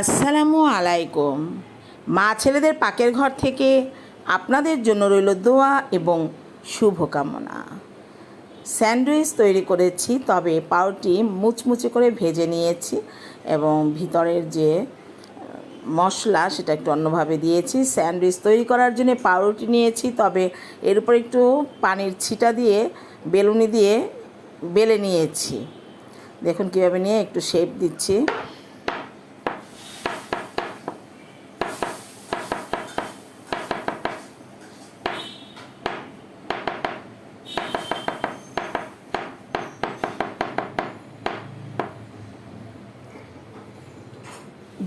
আসসালামু আলাইকুম। মা ছেলেদের পাকের ঘর থেকে আপনাদের জন্য রইল দোয়া এবং শুভকামনা। স্যান্ডউইচ তৈরি করেছি, তবে পাউরুটি মুচমুচে করে ভেজে নিয়েছি এবং ভিতরের যে মশলা সেটা একটু অন্যভাবে দিয়েছি। স্যান্ডউইচ তৈরি করার জন্য পাউরুটি নিয়েছি, তবে এর উপর একটু পানির ছিটা দিয়ে বেলুনি দিয়ে বেলে নিয়েছি। দেখুন কীভাবে নিয়ে একটু শেপ দিচ্ছি।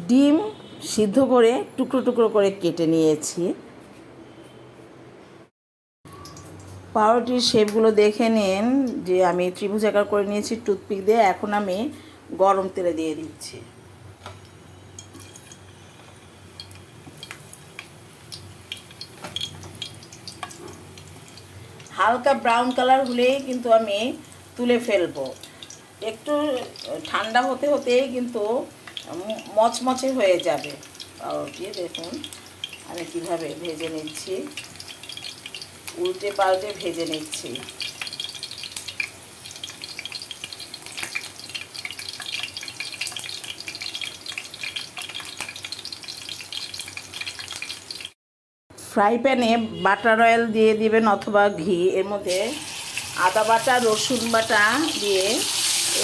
ডিম সিদ্ধ করে টুকরো টুকরো করে কেটে নিয়েছি। পাউরুটির শেপগুলো দেখে নিন যে আমি ত্রিভুজাকার করে নিয়েছি টুথপিক দিয়ে। এখন আমি গরম তেলে দিয়ে দিচ্ছি। হালকা ব্রাউন কালার হলেই কিন্তু আমি তুলে ফেলবো। একটু ঠান্ডা হতে হতেই কিন্তু মচমচে হয়ে যাবে পাউরুটি। দেখুন আমি কীভাবে ভেজে নিচ্ছি, উল্টে পাল্টে ভেজে নিচ্ছি। ফ্রাই প্যানে বাটার অয়েল দিয়ে দিবেন অথবা ঘি। এর মধ্যে আদা বাটা, রসুন বাটা দিয়ে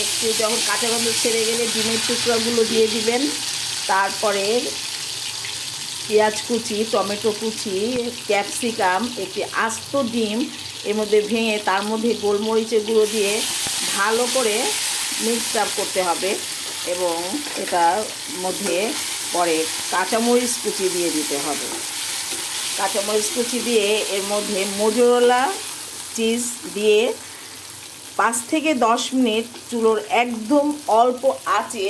একটু যখন কাঁচা গন্ধ ছেড়ে গেলে ডিমের টুকরাগুলো দিয়ে দিবেন। তারপরে পেঁয়াজ কুচি, টমেটো কুচি, ক্যাপসিকাম, একটি আস্ত ডিম এর মধ্যে ভেঙে তার মধ্যে গোলমরিচের গুঁড়ো দিয়ে ভালো করে মিক্স আপ করতে হবে এবং এটার মধ্যে পরে কাঁচামরিচ কুচি দিয়ে দিতে হবে। কাঁচামরিচ কুচি দিয়ে এর মধ্যে মোজোরেলা চিজ দিয়ে 5 থেকে 10 মিনিট চুলোর একদম অল্প আঁচে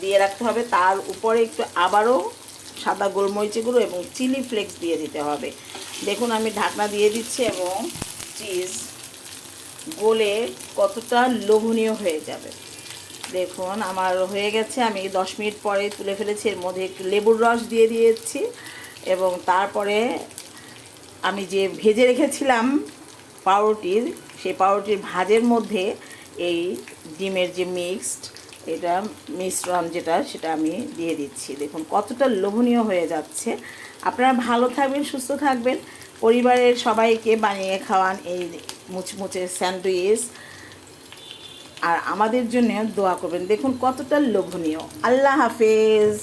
দিয়ে রাখতে হবে। তার উপরে একটু আবারও সাদা গোলমরিচের গুঁড়ো এবং চিলি ফ্লেক্স দিয়ে দিতে হবে। দেখুন আমি ঢাকনা দিয়ে দিচ্ছি এবং চিজ গলে কতটা লোভনীয় হয়ে যাবে। দেখুন আমার হয়ে গেছে। আমি 10 মিনিট পরে তুলে ফেলেছি। এর মধ্যে একটু লেবুর রস দিয়ে দিয়েছি এবং তারপরে আমি যে ভেজে রেখেছিলাম পাউরুটির, সেই পাউরুটির ভাজের মধ্যে এই ডিমের যে মিক্সড এটা মিশ্রণ যেটা সেটা আমি দিয়ে দিচ্ছি। দেখুন কতটা লোভনীয় হয়ে যাচ্ছে। আপনারা ভালো থাকবেন, সুস্থ থাকবেন, পরিবারের সবাইকে বানিয়ে খাওয়ান এই মুচমুচে স্যান্ডউইচ, আর আমাদের জন্য দোয়া করবেন। দেখুন কতটা লোভনীয়। আল্লাহ হাফেজ।